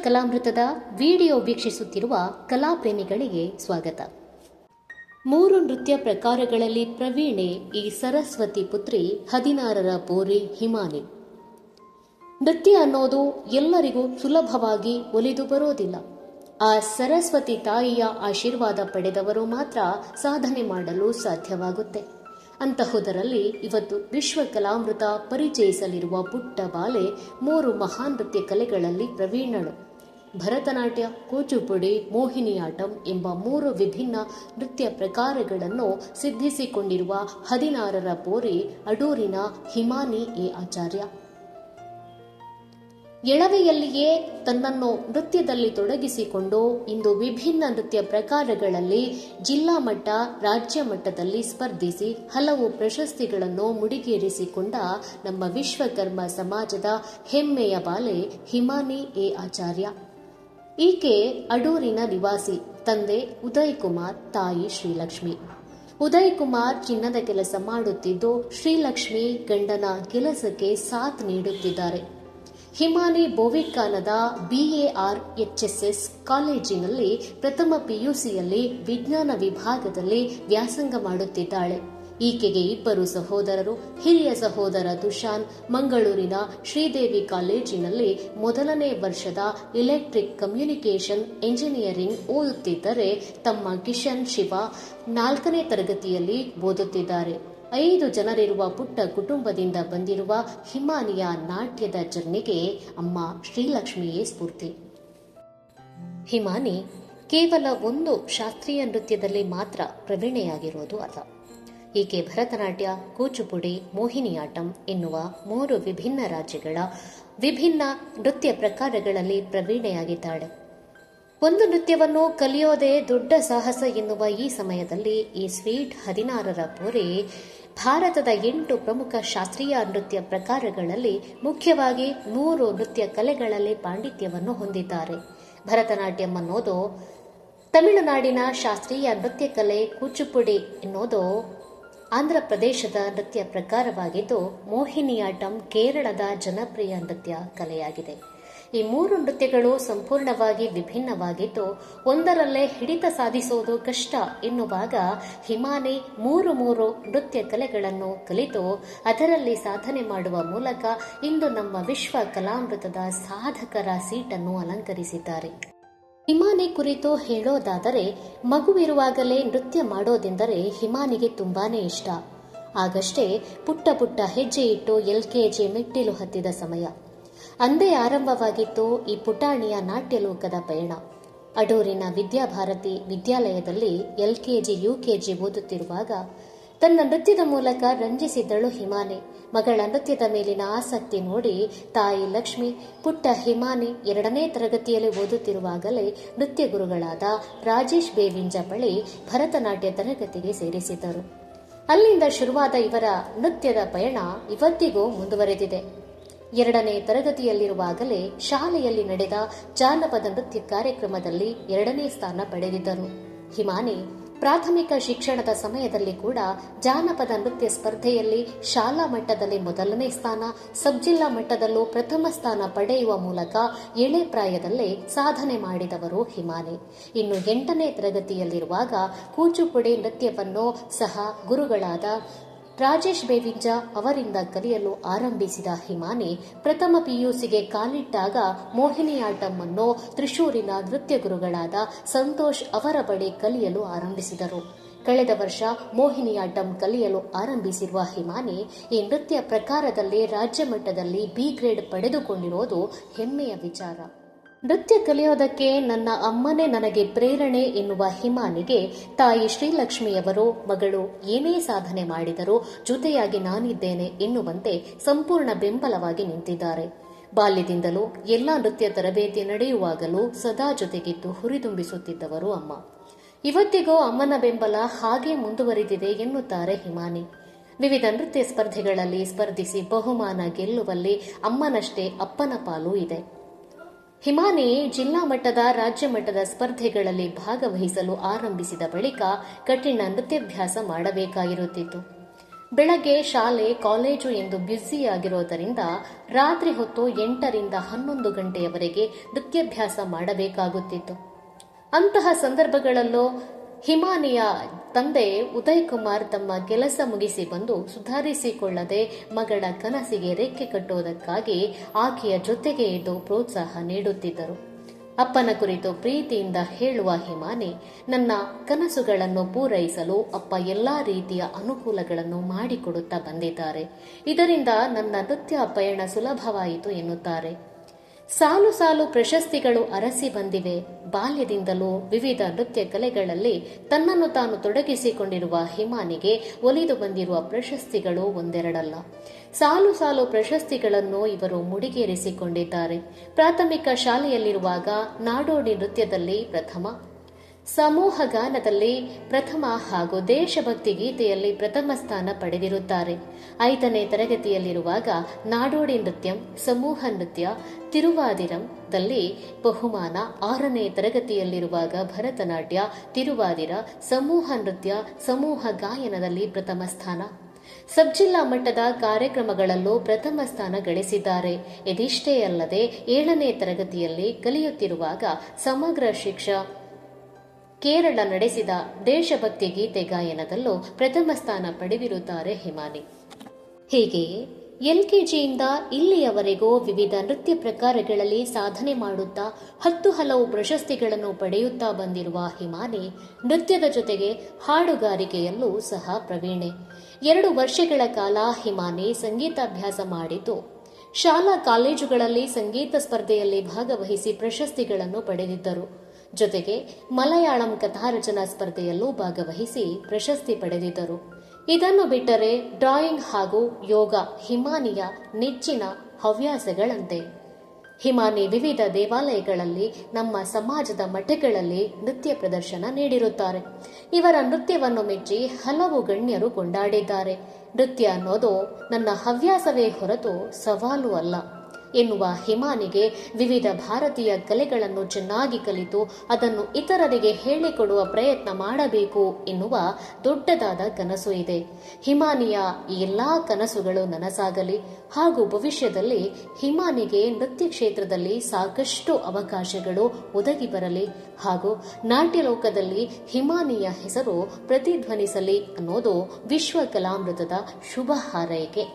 ಕಲಾಮೃತದ video ವೀಕ್ಷಿಸುತ್ತಿರುವ ಕಲಾಪ್ರೇಮಿಗಳಿಗೆ ಸ್ವಾಗತ. 3 ನೃತ್ಯ ಪ್ರಕಾರಗಳಲ್ಲಿ ಪ್ರವೀಣೆ ಈ ಸರಸ್ವತಿ ಪುತ್ರಿ 16ರ ಪೋರಿ ಹಿಮಾನಿ. ನೃತ್ಯ ಅನ್ನೋದು ಎಲ್ಲರಿಗೂ ಸುಲಭವಾಗಿ ಒಲಿದು ಬರೋದಿಲ್ಲ. ಆ ಸರಸ್ವತಿ ತಾಯಿಯ ಆಶೀರ್ವಾದ ಪಡೆದವರು ಮಾತ್ರ ಸಾಧನೆ ಮಾಡಲು ಸಾಧ್ಯವಾಗುತ್ತೆ. ಅಂತಹುದರಲ್ಲಿ ಇವತ್ತು ವಿಶ್ವ ಕಲಾಮೃತ ಪರಿಚಯಿಸಲಿರುವ ಪುಟ್ಟ ಬಾಲೆ 3 ಮಹಾನ್ ನೃತ್ಯ ಕಲೆಗಳಲ್ಲಿ ಪ್ರವೀಣಳು. ಭರತನಾಟ್ಯ, ಕೂಚುಪುಡಿ, ಮೋಹಿನಿಯಾಟ್ಟಂ ಎಂಬ 3 ವಿಭಿನ್ನ ನೃತ್ಯ ಪ್ರಕಾರಗಳನ್ನು ಸಿದ್ಧಿಸಿಕೊಂಡಿರುವ 16ರ ಪೋರಿ ಅಡೂರಿನ ಹಿಮಾನಿ ಎ ಆಚಾರ್ಯ. ಎಳವೆಯಲ್ಲಿಯೇ ತನ್ನನ್ನು ನೃತ್ಯದಲ್ಲಿ ತೊಡಗಿಸಿಕೊಂಡು ಇಂದು ವಿಭಿನ್ನ ನೃತ್ಯ ಪ್ರಕಾರಗಳಲ್ಲಿ ಜಿಲ್ಲಾ ಮಟ್ಟ, ರಾಜ್ಯ ಮಟ್ಟದಲ್ಲಿ ಸ್ಪರ್ಧಿಸಿ ಹಲವು ಪ್ರಶಸ್ತಿಗಳನ್ನು ಮುಡಿಗೇರಿಸಿಕೊಂಡ ನಮ್ಮ ವಿಶ್ವಕರ್ಮ ಸಮಾಜದ ಹೆಮ್ಮೆಯ ಬಾಲೆ ಹಿಮಾನಿ ಎ ಆಚಾರ್ಯ. ಈಕೆ ಅಡೂರಿನ ನಿವಾಸಿ. ತಂದೆ ಉದಯ್ ಕುಮಾರ್, ತಾಯಿ ಶ್ರೀಲಕ್ಷ್ಮಿ. ಉದಯ್ ಕುಮಾರ್ ಚಿನ್ನದ ಕೆಲಸ ಮಾಡುತ್ತಿದ್ದು, ಶ್ರೀಲಕ್ಷ್ಮಿ ಗಂಡನ ಕೆಲಸಕ್ಕೆ ಸಾಥ್ ನೀಡುತ್ತಿದ್ದಾರೆ. ಹಿಮಾನಿ ಬೋವಿಕಾನದ BARHSS ಕಾಲೇಜಿನಲ್ಲಿ ಪ್ರಥಮ PUCಯಲ್ಲಿ ವಿಜ್ಞಾನ ವಿಭಾಗದಲ್ಲಿ ವ್ಯಾಸಂಗ ಮಾಡುತ್ತಿದ್ದಾಳೆ. ಈಕೆಗೆ 2 ಸಹೋದರರು. ಹಿರಿಯ ಸಹೋದರ ದುಶಾನ್ ಮಂಗಳೂರಿನ ಶ್ರೀದೇವಿ ಕಾಲೇಜಿನಲ್ಲಿ 1ನೇ ವರ್ಷದ ಎಲೆಕ್ಟ್ರಿಕ್ ಕಮ್ಯುನಿಕೇಷನ್ ಎಂಜಿನಿಯರಿಂಗ್ ಓದುತ್ತಿದ್ದರೆ, ತಮ್ಮ ಕಿಶನ್ ಶಿವ 4ನೇ ತರಗತಿಯಲ್ಲಿ ಓದುತ್ತಿದ್ದಾರೆ. 5 ಜನರಿರುವ ಪುಟ್ಟ ಕುಟುಂಬದಿಂದ ಬಂದಿರುವ ಹಿಮಾನಿಯ ನಾಟ್ಯದ ಜರ್ನಿಗೆ ಅಮ್ಮ ಶ್ರೀಲಕ್ಷ್ಮಿಯೇ ಸ್ಫೂರ್ತಿ. ಹಿಮಾನಿ ಕೇವಲ ಒಂದು ಶಾಸ್ತ್ರೀಯ ನೃತ್ಯದಲ್ಲಿ ಮಾತ್ರ ಪ್ರವೀಣೆಯಾಗಿರೋದು ಅಲ್ಲ. ಈಕೆ ಭರತನಾಟ್ಯ, ಕೂಚುಪುಡಿ, ಮೋಹಿನಿಯಾಟ್ಟಂ ಎನ್ನುವ 3 ವಿಭಿನ್ನ ರಾಜ್ಯಗಳ ವಿಭಿನ್ನ ನೃತ್ಯ ಪ್ರಕಾರಗಳಲ್ಲಿ ಪ್ರವೀಣೆಯಾಗಿದ್ದಾಳೆ. ಒಂದು ನೃತ್ಯವನ್ನು ಕಲಿಯೋದೇ ದೊಡ್ಡ ಸಾಹಸ ಎನ್ನುವ ಈ ಸಮಯದಲ್ಲಿ ಈ ಸ್ವೀಟ್ 16ರ ಪೋರಿ ಭಾರತದ 8 ಪ್ರಮುಖ ಶಾಸ್ತ್ರೀಯ ನೃತ್ಯ ಪ್ರಕಾರಗಳಲ್ಲಿ, ಮುಖ್ಯವಾಗಿ 3 ನೃತ್ಯ ಕಲೆಗಳಲ್ಲಿ ಪಾಂಡಿತ್ಯವನ್ನು ಹೊಂದಿದ್ದಾರೆ. ಭರತನಾಟ್ಯಂ ಅನ್ನೋದು ತಮಿಳುನಾಡಿನ ಶಾಸ್ತ್ರೀಯ ನೃತ್ಯ ಕಲೆ, ಕೂಚುಪುಡಿ ಎನ್ನುವುದು ಆಂಧ್ರ ಪ್ರದೇಶದ ನೃತ್ಯ ಪ್ರಕಾರವಾಗಿದ್ದು, ಮೋಹಿನಿಯಾಟ್ಟಂ ಕೇರಳದ ಜನಪ್ರಿಯ ನೃತ್ಯ ಕಲೆಯಾಗಿದೆ. ಈ 3 ನೃತ್ಯಗಳು ಸಂಪೂರ್ಣವಾಗಿ ವಿಭಿನ್ನವಾಗಿದ್ದು, ಒಂದರಲ್ಲೇ ಹಿಡಿತ ಸಾಧಿಸೋದು ಕಷ್ಟ ಎನ್ನುವಾಗ ಹಿಮಾನಿ 3 ನೃತ್ಯ ಕಲೆಗಳನ್ನು ಕಲಿತು ಅದರಲ್ಲಿ ಸಾಧನೆ ಮಾಡುವ ಮೂಲಕ ಇಂದು ನಮ್ಮ ವಿಶ್ವ ಕಲಾಮೃತದ ಸಾಧಕರ ಸೀಟನ್ನು ಅಲಂಕರಿಸಿದ್ದಾರೆ. ಹಿಮಾನಿ ಕುರಿತು ಹೇಳೋದಾದರೆ, ಮಗುವಿರುವಾಗಲೇ ನೃತ್ಯ ಮಾಡೋದೆಂದರೆ ಹಿಮಾನಿಗೆ ತುಂಬಾನೇ ಇಷ್ಟ. ಆಗಷ್ಟೇ ಪುಟ್ಟ ಹೆಜ್ಜೆ ಇಟ್ಟು LKG ಮೆಟ್ಟಿಲು ಹತ್ತಿದ ಸಮಯ. ಅಂದೇ ಆರಂಭವಾಗಿತ್ತು ಈ ಪುಟಾಣಿಯ ನಾಟ್ಯಲೋಕದ ಪಯಣ. ಅಡೂರಿನ ವಿದ್ಯಾಭಾರತಿ ವಿದ್ಯಾಲಯದಲ್ಲಿ LKG UKG ಓದುತ್ತಿರುವಾಗ ತನ್ನ ನೃತ್ಯದ ಮೂಲಕ ರಂಜಿಸಿದ್ದಳು ಹಿಮಾನಿ. ಮಗಳ ನೃತ್ಯದ ಮೇಲಿನ ಆಸಕ್ತಿ ನೋಡಿ ತಾಯಿ ಲಕ್ಷ್ಮಿ ಪುಟ್ಟ ಹಿಮಾನಿ 2ನೇ ತರಗತಿಯಲ್ಲಿ ಓದುತ್ತಿರುವಾಗಲೇ ನೃತ್ಯ ಗುರುಗಳಾದ ರಾಜೇಶ್ ಬೇವಿಂಜ ಬಳಿ ಭರತನಾಟ್ಯ ತರಗತಿಗೆ ಸೇರಿಸಿದ್ದರು. ಅಲ್ಲಿಂದ ಶುರುವಾದ ಇವರ ನೃತ್ಯದ ಪಯಣ ಇವತ್ತಿಗೂ ಮುಂದುವರೆದಿದೆ. 2ನೇ ತರಗತಿಯಲ್ಲಿರುವಾಗಲೇ ಶಾಲೆಯಲ್ಲಿ ನಡೆದ ಜಾನಪದ ನೃತ್ಯ ಕಾರ್ಯಕ್ರಮದಲ್ಲಿ 2ನೇ ಸ್ಥಾನ ಪಡೆದಿದ್ದರು. ಹಿಮಾನಿ ಪ್ರಾಥಮಿಕ ಶಿಕ್ಷಣದ ಸಮಯದಲ್ಲಿ ಕೂಡ ಜಾನಪದ ನೃತ್ಯ ಸ್ಪರ್ಧೆಯಲ್ಲಿ ಶಾಲಾ ಮಟ್ಟದಲ್ಲಿ 1ನೇ ಸ್ಥಾನ, ಸಬ್ ಜಿಲ್ಲಾ ಮಟ್ಟದಲ್ಲೂ ಪ್ರಥಮ ಸ್ಥಾನ ಪಡೆಯುವ ಮೂಲಕ ಎಳೆ ಪ್ರಾಯದಲ್ಲೇ ಸಾಧನೆ ಮಾಡಿದವರು ಹಿಮಾನಿ. ಇನ್ನು 8ನೇ ತರಗತಿಯಲ್ಲಿರುವಾಗ ಕೂಚುಪುಡಿ ನೃತ್ಯವನ್ನು ಸಹ ಗುರುಗಳಾದ ರಾಜೇಶ್ ಬೇವಿಂಜ ಅವರಿಂದ ಕಲಿಯಲು ಆರಂಭಿಸಿದ ಹಿಮಾನಿ ಪ್ರಥಮ PUCಗೆ ಕಾಲಿಟ್ಟಾಗ ಮೋಹಿನಿಯಾಟ್ಟಂ ಅನ್ನು ತ್ರಿಶೂರಿನ ನೃತ್ಯ ಗುರುಗಳಾದ ಸಂತೋಷ್ ಅವರ ಬಳಿ ಕಲಿಯಲು ಆರಂಭಿಸಿದರು. ಕಳೆದ ವರ್ಷ ಮೋಹಿನಿಯಾಟ್ಟಂ ಕಲಿಯಲು ಆರಂಭಿಸಿರುವ ಹಿಮಾನಿ ಈ ನೃತ್ಯ ಪ್ರಕಾರದಲ್ಲಿ ರಾಜ್ಯ ಮಟ್ಟದಲ್ಲಿ B ಗ್ರೇಡ್ ಪಡೆದುಕೊಂಡಿರೋದು ಹೆಮ್ಮೆಯ ವಿಚಾರ. ನೃತ್ಯ ಕಲಿಯೋದಕ್ಕೆ ನನ್ನ ಅಮ್ಮನೇ ನನಗೆ ಪ್ರೇರಣೆ ಎನ್ನುವ ಹಿಮಾನಿಗೆ ತಾಯಿ ಶ್ರೀಲಕ್ಷ್ಮಿಯವರು ಮಗಳು ಏನೇ ಸಾಧನೆ ಮಾಡಿದರೂ ಜೊತೆಯಾಗಿ ನಾನಿದ್ದೇನೆ ಎನ್ನುವಂತೆ ಸಂಪೂರ್ಣ ಬೆಂಬಲವಾಗಿ ನಿಂತಿದ್ದಾರೆ. ಬಾಲ್ಯದಿಂದಲೂ ಎಲ್ಲ ನೃತ್ಯ ತರಬೇತಿ ನಡೆಯುವಾಗಲೂ ಸದಾ ಜೊತೆಗಿದ್ದು ಹುರಿದುಂಬಿಸುತ್ತಿದ್ದವರು ಅಮ್ಮ. ಇವತ್ತಿಗೂ ಅಮ್ಮನ ಬೆಂಬಲ ಹಾಗೆ ಮುಂದುವರಿದಿದೆ ಎನ್ನುತ್ತಾರೆ ಹಿಮಾನಿ. ವಿವಿಧ ನೃತ್ಯ ಸ್ಪರ್ಧೆಗಳಲ್ಲಿ ಸ್ಪರ್ಧಿಸಿ ಬಹುಮಾನ ಗೆಲ್ಲುವಲ್ಲಿ ಅಮ್ಮನಷ್ಟೇ ಅಪ್ಪನ ಪಾಲು ಇದೆ. ಹಿಮಾನಿ ಜಿಲ್ಲಾ ಮಟ್ಟದ, ರಾಜ್ಯ ಮಟ್ಟದ ಸ್ಪರ್ಧೆಗಳಲ್ಲಿ ಭಾಗವಹಿಸಲು ಆರಂಭಿಸಿದ ಬಳಿಕ ಕಠಿಣ ನೃತ್ಯಾಭ್ಯಾಸ ಮಾಡಬೇಕಾಗಿರುತ್ತಿತ್ತು. ಬೆಳಗ್ಗೆ ಶಾಲೆ ಕಾಲೇಜು ಎಂದು ಬ್ಯುಸಿಯಾಗಿರೋದರಿಂದ ರಾತ್ರಿ ಹೊತ್ತು 8ರಿಂದ 11 ಗಂಟೆಯವರೆಗೆ ನೃತ್ಯಾಭ್ಯಾಸ ಮಾಡಬೇಕಾಗುತ್ತಿತ್ತು. ಅಂತಹ ಸಂದರ್ಭಗಳಲ್ಲೂ ಹಿಮಾನಿಯ ತಂದೆ ಉದಯ್ ಕುಮಾರ್ ತಮ್ಮ ಕೆಲಸ ಮುಗಿಸಿ ಬಂದು ಸುಧಾರಿಸಿಕೊಳ್ಳದೆ ಮಗಳ ಕನಸಿಗೆ ರೆಕ್ಕೆ ಕಟ್ಟುವುದಕ್ಕಾಗಿ ಆಕೆಯ ಜೊತೆಗೆ ಇದ್ದು ಪ್ರೋತ್ಸಾಹ ನೀಡುತ್ತಿದ್ದರು. ಅಪ್ಪನ ಕುರಿತು ಪ್ರೀತಿಯಿಂದ ಹೇಳುವ ಹಿಮಾನಿ, ನನ್ನ ಕನಸುಗಳನ್ನು ಪೂರೈಸಲು ಅಪ್ಪ ಎಲ್ಲಾ ರೀತಿಯ ಅನುಕೂಲಗಳನ್ನು ಮಾಡಿಕೊಡುತ್ತಾ ಬಂದಿದ್ದಾರೆ. ಇದರಿಂದ ನನ್ನ ನೃತ್ಯ ಪಯಣ ಸುಲಭವಾಯಿತು ಎನ್ನುತ್ತಾರೆ. ಸಾಲು ಸಾಲು ಪ್ರಶಸ್ತಿಗಳು ಅರಸಿ ಬಂದಿವೆ. ಬಾಲ್ಯದಿಂದಲೂ ವಿವಿಧ ನೃತ್ಯ ಕಲೆಗಳಲ್ಲಿ ತನ್ನನ್ನು ತಾನು ತೊಡಗಿಸಿಕೊಂಡಿರುವ ಹಿಮಾನಿಗೆ ಒಲಿದು ಬಂದಿರುವ ಪ್ರಶಸ್ತಿಗಳು ಒಂದೆರಡಲ್ಲ. ಸಾಲು ಸಾಲು ಪ್ರಶಸ್ತಿಗಳನ್ನು ಇವರು ಮುಡಿಗೇರಿಸಿಕೊಂಡಿದ್ದಾರೆ. ಪ್ರಾಥಮಿಕ ಶಾಲೆಯಲ್ಲಿರುವಾಗ ನಾಡೋಡಿ ನೃತ್ಯದಲ್ಲಿ ಪ್ರಥಮ, ಸಮೂಹ ಗಾನದಲ್ಲಿ ಪ್ರಥಮ ಹಾಗೂ ದೇಶಭಕ್ತಿ ಗೀತೆಯಲ್ಲಿ ಪ್ರಥಮ ಸ್ಥಾನ ಪಡೆದಿರುತ್ತಾರೆ. 5ನೇ ತರಗತಿಯಲ್ಲಿರುವಾಗ ನಾಡೋಡಿ ನೃತ್ಯ, ಸಮೂಹ ನೃತ್ಯ, ತಿರುವಾದಿರದಲ್ಲಿ ಬಹುಮಾನ, 6ನೇ ತರಗತಿಯಲ್ಲಿರುವಾಗ ಭರತನಾಟ್ಯ, ತಿರುವಾದಿರ, ಸಮೂಹ ನೃತ್ಯ, ಸಮೂಹ ಗಾಯನದಲ್ಲಿ ಪ್ರಥಮ ಸ್ಥಾನ. ಸಬ್ ಜಿಲ್ಲಾ ಮಟ್ಟದ ಕಾರ್ಯಕ್ರಮಗಳಲ್ಲೂ ಪ್ರಥಮ ಸ್ಥಾನ ಗಳಿಸಿದ್ದಾರೆ. ಇದಿಷ್ಟೇ ಅಲ್ಲದೆ 7ನೇ ತರಗತಿಯಲ್ಲಿ ಕಲಿಯುತ್ತಿರುವಾಗ ಸಮಗ್ರ ಶಿಕ್ಷಾ ಕೇರಳ ನಡೆಸಿದ ದೇಶಭಕ್ತಿ ಗೀತೆ ಗಾಯನದಲ್ಲೂ ಪ್ರಥಮ ಸ್ಥಾನ ಪಡೆದಿರುತ್ತಾರೆ ಹಿಮಾನಿ. ಹೀಗೆಯೇ LKGಯಿಂದ ಇಲ್ಲಿಯವರೆಗೂ ವಿವಿಧ ನೃತ್ಯ ಪ್ರಕಾರಗಳಲ್ಲಿ ಸಾಧನೆ ಮಾಡುತ್ತಾ 10 ಹಲವು ಪ್ರಶಸ್ತಿಗಳನ್ನು ಪಡೆಯುತ್ತಾ ಬಂದಿರುವ ಹಿಮಾನಿ ನೃತ್ಯದ ಜೊತೆಗೆ ಹಾಡುಗಾರಿಕೆಯಲ್ಲೂ ಸಹ ಪ್ರವೀಣೆ. 2 ವರ್ಷಗಳ ಕಾಲ ಹಿಮಾನಿ ಸಂಗೀತಾಭ್ಯಾಸ ಮಾಡಿದ್ದು ಶಾಲಾ ಕಾಲೇಜುಗಳಲ್ಲಿ ಸಂಗೀತ ಸ್ಪರ್ಧೆಯಲ್ಲಿ ಭಾಗವಹಿಸಿ ಪ್ರಶಸ್ತಿಗಳನ್ನು ಪಡೆದಿದ್ದರು. ಜೊತೆಗೆ ಮಲಯಾಳಂ ಕಥಾರಚನಾ ಸ್ಪರ್ಧೆಯಲ್ಲೂ ಭಾಗವಹಿಸಿ ಪ್ರಶಸ್ತಿ ಪಡೆದಿದ್ದರು. ಇದನ್ನು ಬಿಟ್ಟರೆ ಡ್ರಾಯಿಂಗ್ ಹಾಗೂ ಯೋಗ ಹಿಮಾನಿಯ ನೆಚ್ಚಿನ ಹವ್ಯಾಸಗಳಂತೆ. ಹಿಮಾನಿ ವಿವಿಧ ದೇವಾಲಯಗಳಲ್ಲಿ, ನಮ್ಮ ಸಮಾಜದ ಮಠಗಳಲ್ಲಿ ನೃತ್ಯ ಪ್ರದರ್ಶನ ನೀಡಿರುತ್ತಾರೆ. ಇವರ ನೃತ್ಯವನ್ನು ಮೆಚ್ಚಿ ಹಲವು ಗಣ್ಯರು ಕೊಂಡಾಡಿದ್ದಾರೆ. ನೃತ್ಯ ಅನ್ನೋದು ನನ್ನ ಹವ್ಯಾಸವೇ ಹೊರತು ಸವಾಲು ಅಲ್ಲ ಎನ್ನುವ ಹಿಮಾನಿಗೆ ವಿವಿಧ ಭಾರತೀಯ ಕಲೆಗಳನ್ನು ಚೆನ್ನಾಗಿ ಕಲಿತು ಅದನ್ನು ಇತರರಿಗೆ ಹೇಳಿಕೊಡುವ ಪ್ರಯತ್ನ ಮಾಡಬೇಕು ಎನ್ನುವ ದೊಡ್ಡದಾದ ಕನಸು ಇದೆ. ಹಿಮಾನಿಯ ಈ ಎಲ್ಲಾ ಕನಸುಗಳು ನನಸಾಗಲಿ ಹಾಗೂ ಭವಿಷ್ಯದಲ್ಲಿ ಹಿಮಾನಿಗೆ ನೃತ್ಯ ಕ್ಷೇತ್ರದಲ್ಲಿ ಸಾಕಷ್ಟು ಅವಕಾಶಗಳು ಒದಗಿ ಬರಲಿ ಹಾಗೂ ನಾಟ್ಯ ಲೋಕದಲ್ಲಿ ಹಿಮಾನಿಯ ಹೆಸರು ಪ್ರತಿಧ್ವನಿಸಲಿ ಅನ್ನೋದು ವಿಶ್ವ ಕಲಾಮೃತದ ಶುಭ ಹಾರೈಕೆ.